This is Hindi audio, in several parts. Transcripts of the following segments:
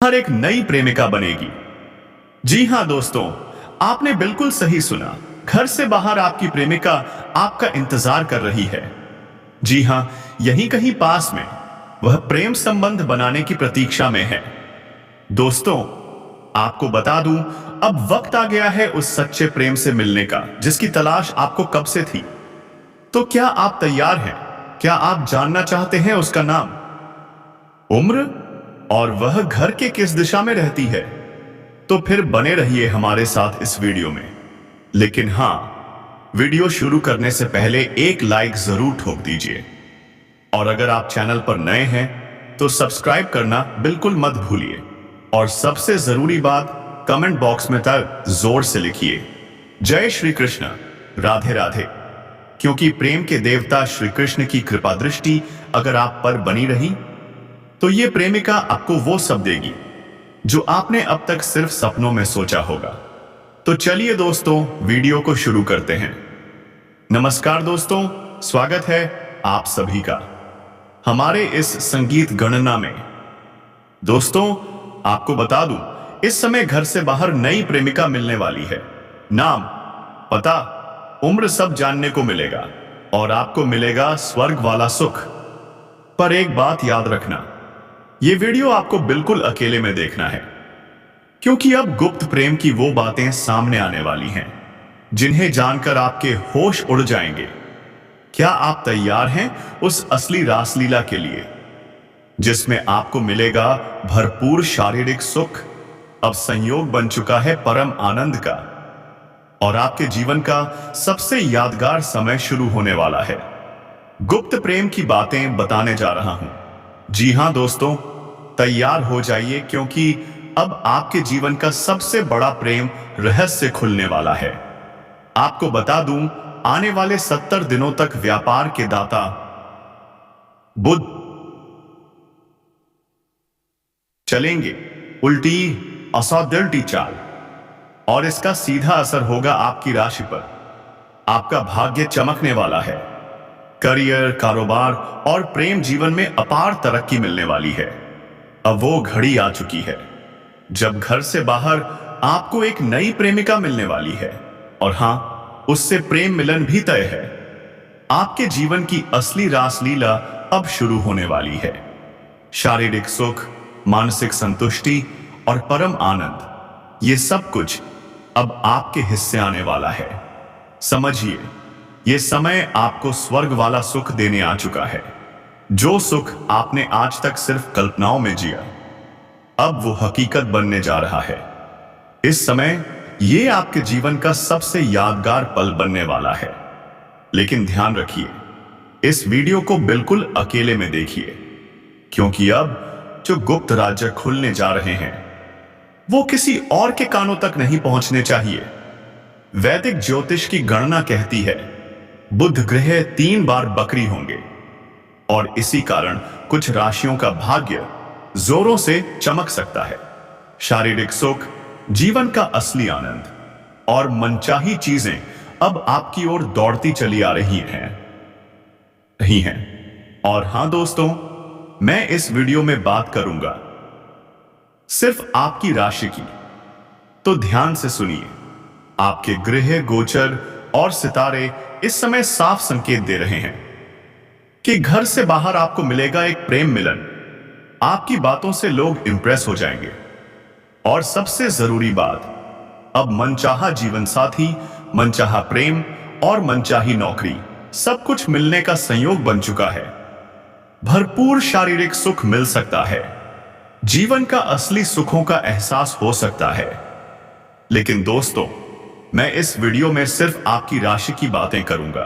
हर एक नई प्रेमिका बनेगी। जी हां दोस्तों, आपने बिल्कुल सही सुना। घर से बाहर आपकी प्रेमिका आपका इंतजार कर रही है। जी हां, यहीं कहीं पास में वह प्रेम संबंध बनाने की प्रतीक्षा में है। दोस्तों, आपको बता दूं, अब वक्त आ गया है उस सच्चे प्रेम से मिलने का जिसकी तलाश आपको कब से थी। तो क्या आप तैयार हैं? क्या आप जानना चाहते हैं उसका नाम, उम्र और वह घर के किस दिशा में रहती है? तो फिर बने रहिए हमारे साथ इस वीडियो में। लेकिन हां, वीडियो शुरू करने से पहले एक लाइक जरूर ठोक दीजिए। और अगर आप चैनल पर नए हैं तो सब्सक्राइब करना बिल्कुल मत भूलिए। और सबसे जरूरी बात, कमेंट बॉक्स में तक जोर से लिखिए, जय श्री कृष्ण, राधे राधे। क्योंकि प्रेम के देवता श्री कृष्ण की कृपा दृष्टि अगर आप पर बनी रही तो ये प्रेमिका आपको वो सब देगी जो आपने अब तक सिर्फ सपनों में सोचा होगा। तो चलिए दोस्तों, वीडियो को शुरू करते हैं। नमस्कार दोस्तों, स्वागत है आप सभी का हमारे इस संगीत गणना में। दोस्तों, आपको बता दूं, इस समय घर से बाहर नई प्रेमिका मिलने वाली है। नाम, पता, उम्र सब जानने को मिलेगा और आपको मिलेगा स्वर्ग वाला सुख। पर एक बात याद रखना, यह वीडियो आपको बिल्कुल अकेले में देखना है, क्योंकि अब गुप्त प्रेम की वो बातें सामने आने वाली हैं जिन्हें जानकर आपके होश उड़ जाएंगे। क्या आप तैयार हैं उस असली रासलीला के लिए, जिसमें आपको मिलेगा भरपूर शारीरिक सुख, अब संयोग बन चुका है परम आनंद का, और आपके जीवन का सबसे यादगार समय शुरू होने वाला है। गुप्त प्रेम की बातें बताने जा रहा हूं। जी हां दोस्तों, तैयार हो जाइए, क्योंकि अब आपके जीवन का सबसे बड़ा प्रेम रहस्य खुलने वाला है। आपको बता दूं, आने वाले 70 दिनों तक व्यापार के दाता बुध चलेंगे उल्टी असाध्यल्टी चाल, और इसका सीधा असर होगा आपकी राशि पर। आपका भाग्य चमकने वाला है। करियर, कारोबार और प्रेम जीवन में अपार तरक्की मिलने वाली है। अब वो घड़ी आ चुकी है जब घर से बाहर आपको एक नई प्रेमिका मिलने वाली है, और हां, उससे प्रेम मिलन भी तय है। आपके जीवन की असली रासलीला अब शुरू होने वाली है। शारीरिक सुख, मानसिक संतुष्टि और परम आनंद, ये सब कुछ अब आपके हिस्से आने वाला है। समझिए, ये समय आपको स्वर्ग वाला सुख देने आ चुका है। जो सुख आपने आज तक सिर्फ कल्पनाओं में जिया, अब वो हकीकत बनने जा रहा है। इस समय ये आपके जीवन का सबसे यादगार पल बनने वाला है। लेकिन ध्यान रखिए, इस वीडियो को बिल्कुल अकेले में देखिए, क्योंकि अब जो गुप्त राज्य खुलने जा रहे हैं वो किसी और के कानों तक नहीं पहुंचने चाहिए। वैदिक ज्योतिष की गणना कहती है बुध ग्रह 3 बार बकरी होंगे, और इसी कारण कुछ राशियों का भाग्य जोरों से चमक सकता है। शारीरिक सुख, जीवन का असली आनंद और मनचाही चीजें अब आपकी ओर दौड़ती चली आ रही हैं। और हां दोस्तों, मैं इस वीडियो में बात करूंगा सिर्फ आपकी राशि की। तो ध्यान से सुनिए। आपके गृह, गोचर और सितारे इस समय साफ संकेत दे रहे हैं कि घर से बाहर आपको मिलेगा एक प्रेम मिलन। आपकी बातों से लोग इंप्रेस हो जाएंगे, और सबसे जरूरी बात, अब मनचाहा जीवन साथी, मनचाहा प्रेम और मनचाही नौकरी, सब कुछ मिलने का संयोग बन चुका है। भरपूर शारीरिक सुख मिल सकता है। जीवन का असली सुखों का एहसास हो सकता है। लेकिन दोस्तों, मैं इस वीडियो में सिर्फ आपकी राशि की बातें करूंगा,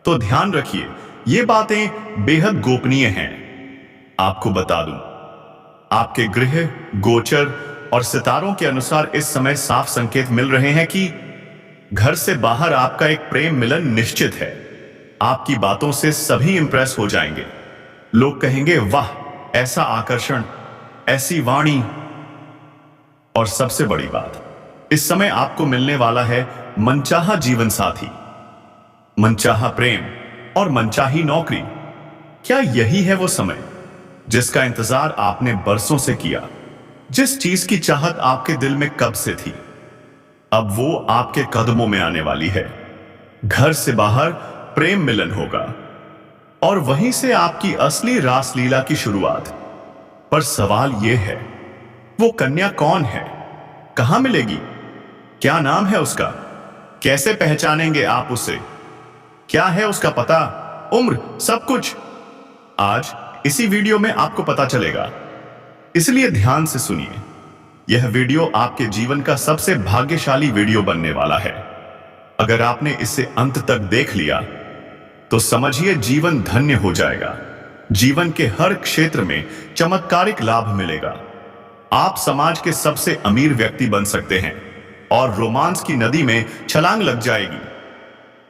तो ध्यान रखिए, ये बातें बेहद गोपनीय हैं। आपको बता दूं, आपके गृह, गोचर और सितारों के अनुसार इस समय साफ संकेत मिल रहे हैं कि घर से बाहर आपका एक प्रेम मिलन निश्चित है। आपकी बातों से सभी इंप्रेस हो जाएंगे। लोग कहेंगे, वाह, ऐसा आकर्षण, ऐसी वाणी। और सबसे बड़ी बात, इस समय आपको मिलने वाला है मनचाहा जीवन साथी, मनचाहा प्रेम और मनचाही नौकरी। क्या यही है वो समय जिसका इंतजार आपने बरसों से किया? जिस चीज की चाहत आपके दिल में कब से थी, अब वो आपके कदमों में आने वाली है। घर से बाहर प्रेम मिलन होगा और वहीं से आपकी असली रासलीला की शुरुआत। पर सवाल यह है, वो कन्या कौन है, कहां मिलेगी, क्या नाम है उसका, कैसे पहचानेंगे आप उसे, क्या है उसका पता, उम्र, सब कुछ आज इसी वीडियो में आपको पता चलेगा। इसलिए ध्यान से सुनिए, यह वीडियो आपके जीवन का सबसे भाग्यशाली वीडियो बनने वाला है। अगर आपने इसे अंत तक देख लिया तो समझिए जीवन धन्य हो जाएगा। जीवन के हर क्षेत्र में चमत्कारिक लाभ मिलेगा। आप समाज के सबसे अमीर व्यक्ति बन सकते हैं और रोमांस की नदी में छलांग लग जाएगी।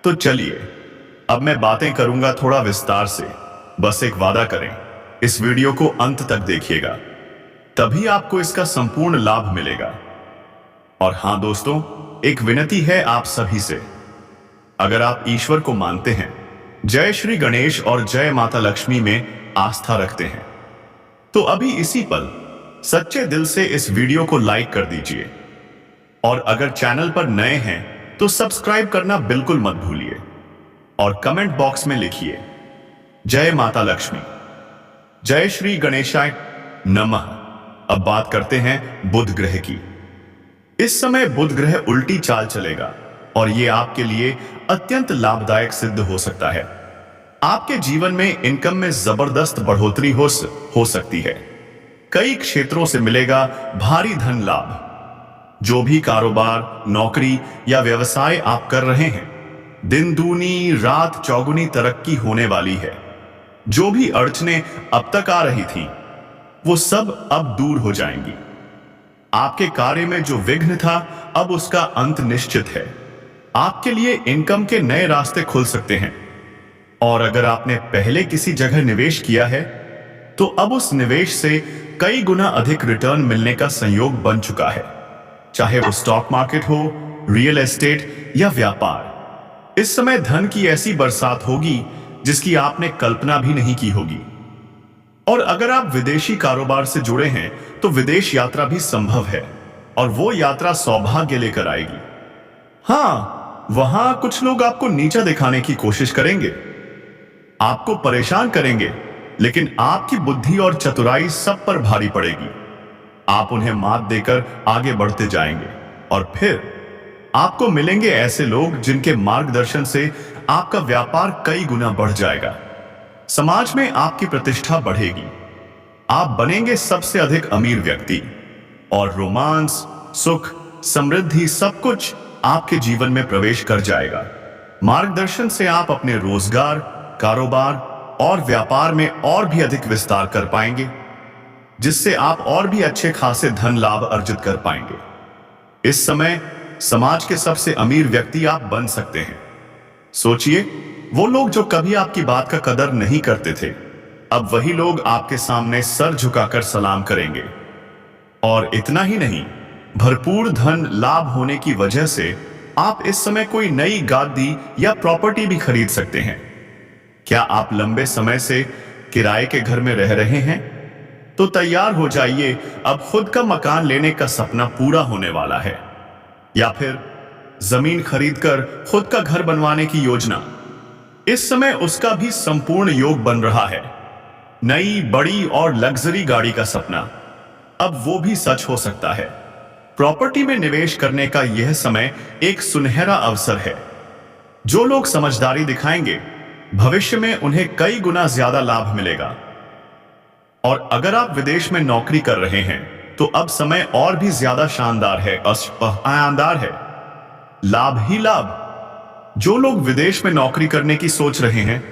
तो चलिए, अब मैं बातें करूंगा थोड़ा विस्तार से। बस एक वादा करें, इस वीडियो को अंत तक देखिएगा, तभी आपको इसका संपूर्ण लाभ मिलेगा। और हां दोस्तों, एक विनती है आप सभी से, अगर आप ईश्वर को मानते हैं, जय श्री गणेश और जय माता लक्ष्मी में आस्था रखते हैं, तो अभी इसी पल सच्चे दिल से इस वीडियो को लाइक कर दीजिए। और अगर चैनल पर नए हैं तो सब्सक्राइब करना बिल्कुल मत भूलिए और कमेंट बॉक्स में लिखिए जय माता लक्ष्मी, जय श्री गणेशाय नमः। अब बात करते हैं बुध ग्रह की। इस समय बुध ग्रह उल्टी चाल चलेगा और यह आपके लिए अत्यंत लाभदायक सिद्ध हो सकता है। आपके जीवन में इनकम में जबरदस्त बढ़ोतरी हो सकती है। कई क्षेत्रों से मिलेगा भारी धन लाभ। जो भी कारोबार, नौकरी या व्यवसाय आप कर रहे हैं, दिन दूनी रात चौगुनी तरक्की होने वाली है। जो भी अड़चनें अब तक आ रही थी, वो सब अब दूर हो जाएंगी। आपके कार्य में जो विघ्न था, अब उसका अंत निश्चित है। आपके लिए इनकम के नए रास्ते खुल सकते हैं। और अगर आपने पहले किसी जगह निवेश किया है, तो अब उस निवेश से कई गुना अधिक रिटर्न मिलने का संयोग बन चुका है। चाहे वो स्टॉक मार्केट हो, रियल एस्टेट या व्यापार। इस समय धन की ऐसी बरसात होगी जिसकी आपने कल्पना भी नहीं की होगी। और अगर आप विदेशी कारोबार से जुड़े हैं तो विदेश यात्रा भी संभव है और वो यात्रा सौभाग्य लेकर आएगी। हां, वहां कुछ लोग आपको नीचा दिखाने की कोशिश करेंगे, आपको परेशान करेंगे, लेकिन आपकी बुद्धि और चतुराई सब पर भारी पड़ेगी। आप उन्हें मात देकर आगे बढ़ते जाएंगे और फिर आपको मिलेंगे ऐसे लोग जिनके मार्गदर्शन से आपका व्यापार कई गुना बढ़ जाएगा। समाज में आपकी प्रतिष्ठा बढ़ेगी। आप बनेंगे सबसे अधिक अमीर व्यक्ति और रोमांस, सुख, समृद्धि सब कुछ आपके जीवन में प्रवेश कर जाएगा। मार्गदर्शन से आप अपने रोजगार, कारोबार और व्यापार में और भी अधिक विस्तार कर पाएंगे, जिससे आप और भी अच्छे खासे धन लाभ अर्जित कर पाएंगे। इस समय समाज के सबसे अमीर व्यक्ति आप बन सकते हैं। सोचिए, वो लोग जो कभी आपकी बात का कदर नहीं करते थे, अब वही लोग आपके सामने सर झुकाकर सलाम करेंगे। और इतना ही नहीं, भरपूर धन लाभ होने की वजह से आप इस समय कोई नई गादी या प्रॉपर्टी भी खरीद सकते हैं। क्या आप लंबे समय से किराए के घर में रह रहे हैं? तो तैयार हो जाइए, अब खुद का मकान लेने का सपना पूरा होने वाला है। या फिर जमीन खरीदकर खुद का घर बनवाने की योजना, इस समय उसका भी संपूर्ण योग बन रहा है। नई, बड़ी और लग्जरी गाड़ी का सपना, अब वो भी सच हो सकता है। प्रॉपर्टी में निवेश करने का यह समय एक सुनहरा अवसर है। जो लोग समझदारी दिखाएंगे, भविष्य में उन्हें कई गुना ज्यादा लाभ मिलेगा। और अगर आप विदेश में नौकरी कर रहे हैं, तो अब समय और भी ज्यादा शानदार है, आनंदार है। लाभ ही लाभ। जो लोग विदेश में नौकरी करने की सोच रहे हैं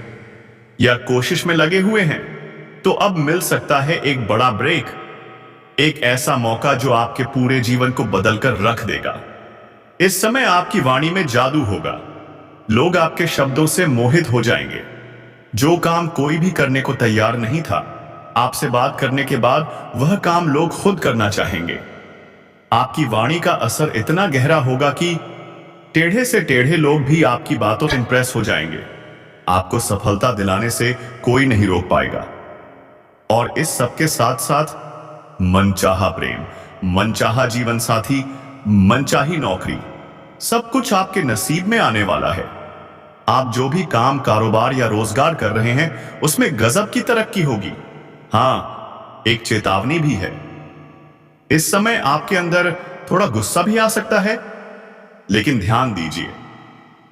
या कोशिश में लगे हुए हैं, तो अब मिल सकता है एक बड़ा ब्रेक, एक ऐसा मौका जो आपके पूरे जीवन को बदलकर रख देगा। इस समय आपकी वाणी में जादू होगा। लोग आपके शब्दों से मोहित हो जाएंगे। जो काम कोई भी करने को तैयार नहीं था, आपसे बात करने के बाद वह काम लोग खुद करना चाहेंगे। आपकी वाणी का असर इतना गहरा होगा कि टेढ़े से टेढ़े लोग भी आपकी बातों से इंप्रेस हो जाएंगे। आपको सफलता दिलाने से कोई नहीं रोक पाएगा। और इस सब के साथ साथ मनचाहा प्रेम, मनचाहा जीवन साथी, मनचाही नौकरी, सब कुछ आपके नसीब में आने वाला है। आप जो भी काम, कारोबार या रोजगार कर रहे हैं उसमें गजब की तरक्की होगी। हां, एक चेतावनी भी है। इस समय आपके अंदर थोड़ा गुस्सा भी आ सकता है, लेकिन ध्यान दीजिए,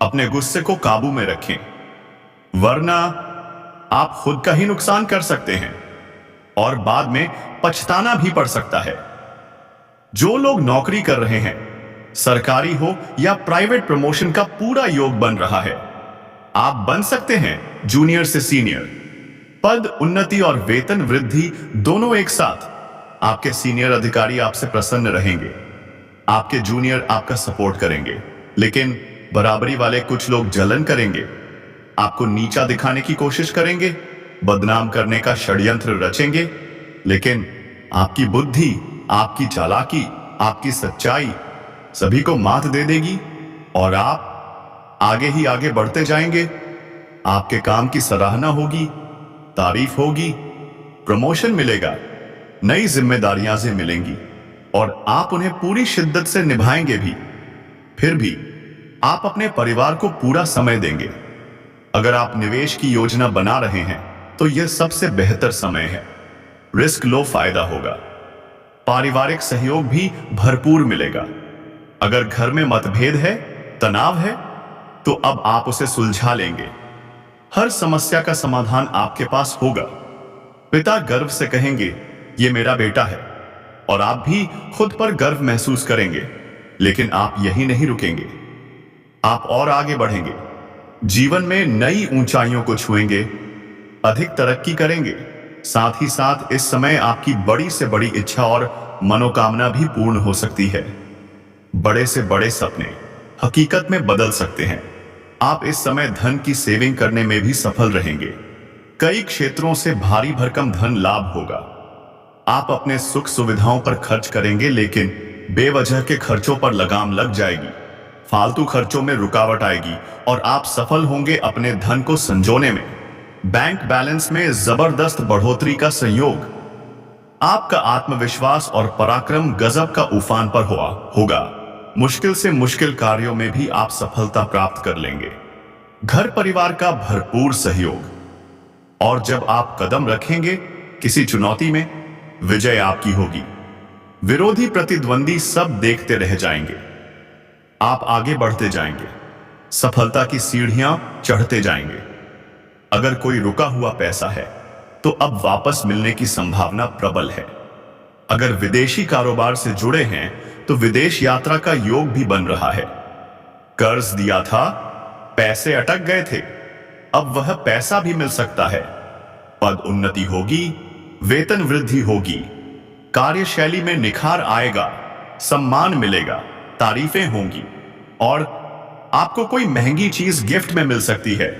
अपने गुस्से को काबू में रखें, वरना आप खुद का ही नुकसान कर सकते हैं और बाद में पछताना भी पड़ सकता है। जो लोग नौकरी कर रहे हैं, सरकारी हो या प्राइवेट, प्रमोशन का पूरा योग बन रहा है। आप बन सकते हैं जूनियर से सीनियर, पद उन्नति और वेतन वृद्धि दोनों एक साथ। आपके सीनियर अधिकारी आपसे प्रसन्न रहेंगे, आपके जूनियर आपका सपोर्ट करेंगे, लेकिन बराबरी वाले कुछ लोग जलन करेंगे, आपको नीचा दिखाने की कोशिश करेंगे, बदनाम करने का षड्यंत्र रचेंगे। लेकिन आपकी बुद्धि, आपकी चालाकी, आपकी सच्चाई सभी को मात दे देगी और आप आगे ही आगे बढ़ते जाएंगे। आपके काम की सराहना होगी, तारीफ होगी, प्रमोशन मिलेगा, नई जिम्मेदारियां से मिलेंगी और आप उन्हें पूरी शिद्दत से निभाएंगे भी। फिर भी आप अपने परिवार को पूरा समय देंगे। अगर आप निवेश की योजना बना रहे हैं तो यह सबसे बेहतर समय है। रिस्क लो, फायदा होगा। पारिवारिक सहयोग भी भरपूर मिलेगा। अगर घर में मतभेद है, तनाव है, तो अब आप उसे सुलझा लेंगे। हर समस्या का समाधान आपके पास होगा। पिता गर्व से कहेंगे, ये मेरा बेटा है, और आप भी खुद पर गर्व महसूस करेंगे। लेकिन आप यही नहीं रुकेंगे, आप और आगे बढ़ेंगे, जीवन में नई ऊंचाइयों को छुएंगे, अधिक तरक्की करेंगे। साथ ही साथ इस समय आपकी बड़ी से बड़ी इच्छा और मनोकामना भी पूर्ण हो सकती है। बड़े से बड़े सपने हकीकत में बदल सकते हैं। आप इस समय धन की सेविंग करने में भी सफल रहेंगे। कई क्षेत्रों से भारी भरकम धन लाभ होगा। आप अपने सुख सुविधाओं पर खर्च करेंगे, लेकिन बेवजह के खर्चों पर लगाम लग जाएगी। फालतू खर्चों में रुकावट आएगी और आप सफल होंगे अपने धन को संजोने में। बैंक बैलेंस में जबरदस्त बढ़ोतरी का संयोग। आपका आत्मविश्वास और पराक्रम गजब का उफान पर होगा। मुश्किल से मुश्किल कार्यों में भी आप सफलता प्राप्त कर लेंगे। घर परिवार का भरपूर सहयोग, और जब आप कदम रखेंगे किसी चुनौती में, विजय आपकी होगी। विरोधी, प्रतिद्वंदी सब देखते रह जाएंगे। आप आगे बढ़ते जाएंगे, सफलता की सीढ़ियां चढ़ते जाएंगे। अगर कोई रुका हुआ पैसा है तो अब वापस मिलने की संभावना प्रबल है। अगर विदेशी कारोबार से जुड़े हैं तो विदेश यात्रा का योग भी बन रहा है। कर्ज दिया था, पैसे अटक गए थे, अब वह पैसा भी मिल सकता है। पद उन्नति होगी, वेतन वृद्धि होगी, कार्यशैली में निखार आएगा, सम्मान मिलेगा, तारीफें होंगी और आपको कोई महंगी चीज गिफ्ट में मिल सकती है।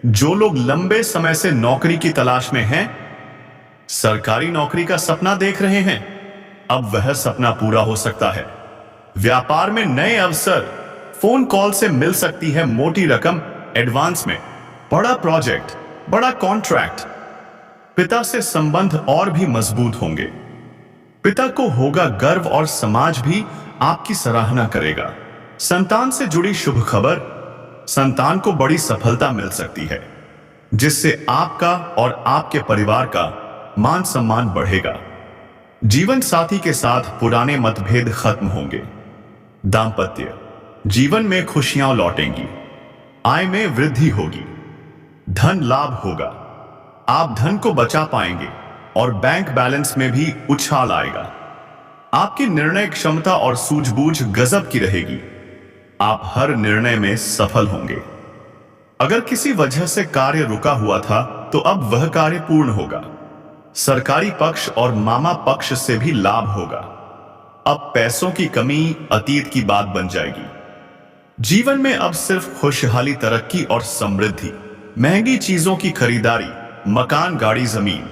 जो लोग लंबे समय से नौकरी की तलाश में हैं, सरकारी नौकरी का सपना देख रहे हैं, अब वह सपना पूरा हो सकता है। व्यापार में नए अवसर, फोन कॉल से मिल सकती है मोटी रकम एडवांस में, बड़ा प्रोजेक्ट, बड़ा कॉन्ट्रैक्ट। पिता से संबंध और भी मजबूत होंगे। पिता को होगा गर्व और समाज भी आपकी सराहना करेगा। संतान से जुड़ी शुभ खबर, संतान को बड़ी सफलता मिल सकती है, जिससे आपका और आपके परिवार का मान सम्मान बढ़ेगा। जीवन साथी के साथ पुराने मतभेद खत्म होंगे। दांपत्य जीवन में खुशियां लौटेंगी, आय में वृद्धि होगी, धन लाभ होगा। आप धन को बचा पाएंगे और बैंक बैलेंस में भी उछाल आएगा। आपकी निर्णय क्षमता और सूझबूझ गजब की रहेगी। आप हर निर्णय में सफल होंगे। अगर किसी वजह से कार्य रुका हुआ था तो अब वह कार्य पूर्ण होगा। सरकारी पक्ष और मामा पक्ष से भी लाभ होगा। अब पैसों की कमी अतीत की बात बन जाएगी। जीवन में अब सिर्फ खुशहाली, तरक्की और समृद्धि। महंगी चीजों की खरीदारी, मकान, गाड़ी, जमीन,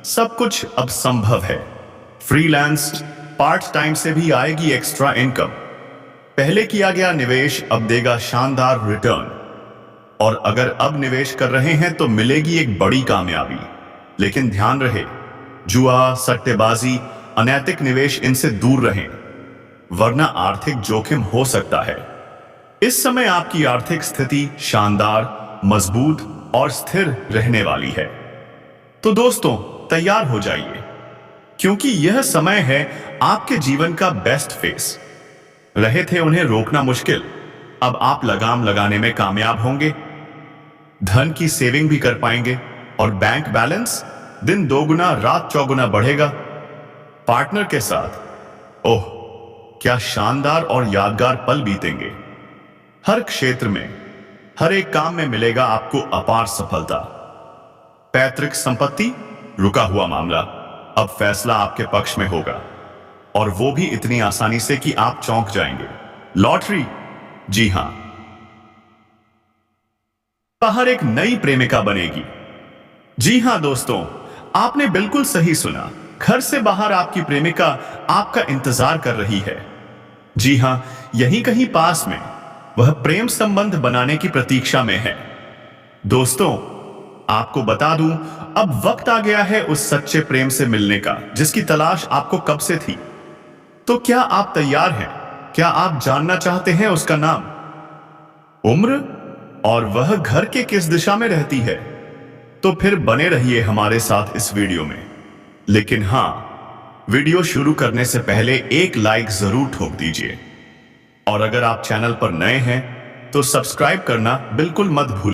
सब कुछ अब संभव है। फ्रीलांस, पार्ट टाइम से भी आएगी एक्स्ट्रा इनकम। पहले किया गया निवेश अब देगा शानदार रिटर्न। और अगर अब निवेश कर रहे हैं तो मिलेगी एक बड़ी कामयाबी। लेकिन ध्यान रहे, जुआ, सट्टेबाजी अनैतिक निवेश इनसे दूर रहें, वरना आर्थिक जोखिम हो सकता है। इस समय आपकी आर्थिक स्थिति शानदार, मजबूत और स्थिर रहने वाली है। तो दोस्तों, तैयार हो जाइए, क्योंकि यह समय है आपके जीवन का बेस्ट फेस। रहे थे उन्हें रोकना मुश्किल, अब आप लगाम लगाने में कामयाब होंगे। धन की सेविंग भी कर पाएंगे और बैंक बैलेंस दिन दोगुना रात चौगुना बढ़ेगा। पार्टनर के साथ ओह, क्या शानदार और यादगार पल बीतेंगे। हर क्षेत्र में, हर एक काम में मिलेगा आपको अपार सफलता। पैतृक संपत्ति, रुका हुआ मामला, अब फैसला आपके पक्ष में होगा, और वो भी इतनी आसानी से कि आप चौंक जाएंगे। लॉटरी, जी हां, बाहर एक नई प्रेमिका बनेगी। जी हां दोस्तों, आपने बिल्कुल सही सुना। घर से बाहर आपकी प्रेमिका आपका इंतजार कर रही है। जी हां, यहीं कहीं पास में वह प्रेम संबंध बनाने की प्रतीक्षा में है। दोस्तों, आपको बता दूं, अब वक्त आ गया है उस सच्चे प्रेम से मिलने का जिसकी तलाश आपको कब से थी। तो क्या आप तैयार हैं? क्या आप जानना चाहते हैं उसका नाम, उम्र और वह घर के किस दिशा में रहती है? तो फिर बने रहिए हमारे साथ इस वीडियो में। लेकिन हां, वीडियो शुरू करने से पहले एक लाइक जरूर ठोक दीजिए, और अगर आप चैनल पर नए हैं तो सब्सक्राइब करना बिल्कुल मत भूलिए।